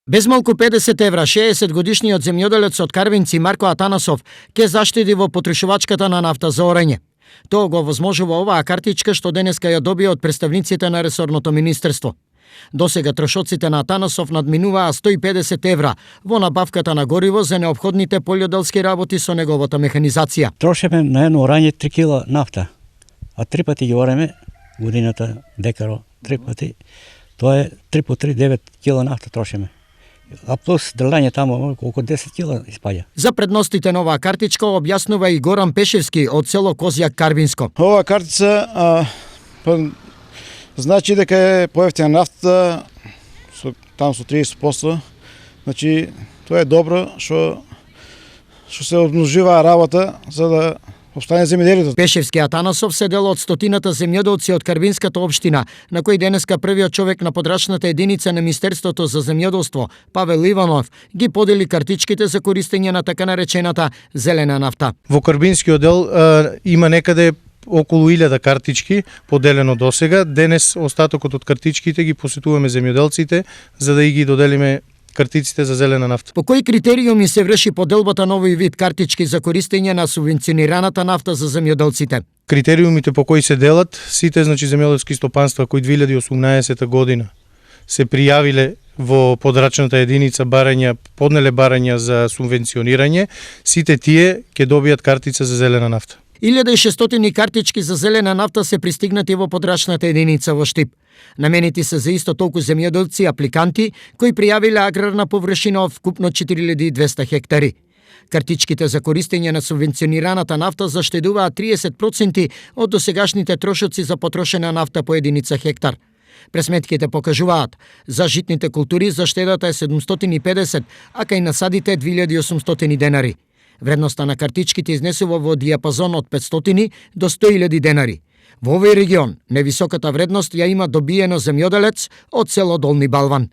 Без малку 50 евра, 60 годишниот земјоделец од Карвинци Марко Атанасов ке заштеди во потрошувачката на нафта за орење. Тоа го возможува оваа картичка што денеска ја добија од представниците на ресорното министерство. Досега трошоците на Атанасов надминуваа 150 евра во набавката на гориво за неопходните полјоделски работи со неговата механизација. Трошиме на едно орање 3 кила нафта, а 3 пати ги ореме годината декаро, 3 пати. Тоа е 3 по 3, 9 кила нафта трошиме. А плюс дрлене тамо околу 10 кила испаѓа. За предностите на оваа картичка објаснува и Горан Пешевски од село Козјак Карвинско. Оваа картица значи дека е поевтина нафта там со 30%. Значи тоа е добро што се обмножува работа за да обстане земјоделието. Пешевски Атанасов се дел од стотината земјоделци од Карвинската општина, на кој денеска првиот човек на подрачната единица на Министерството за земјоделство, Павел Иванов, ги подели картичките за користење на така наречената зелена нафта. Во Карвинскиот дел има некаде околу 1000 картички поделено досега. Денес остатокот од картичките ги посетуваме земјоделците за да ги доделиме картиците за зелена нафта. По кои критериуми се врши поделбата на овој вид картички за користење на субвенционираната нафта за земјоделците? Критериумите по кои се делат, сите земјоделски стопанства кои 2018 година се пријавиле во подрачната единица поднеле барања за субвенционирање, сите тие ќе добијат картица за зелена нафта. 1600 картички за зелена нафта се пристигнати во подрачната единица во Штип. Наменети се за исто толку земјоделци апликанти кои пријавиле аграрна површина од вкупно 4200 хектари. Картичките за користење на субвенционираната нафта заштедуваат 30% од досегашните трошоци за потрошена нафта по единица хектар. Пресметките покажуваат, за житните култури заштедата е 750, а кај насадите 2800 денари. Вредноста на картичките изнесува во дијапазон од 500 до 100.000 денари. Во овој регион, невисоката вредност ја има добиено земјоделец од село Долни Балван.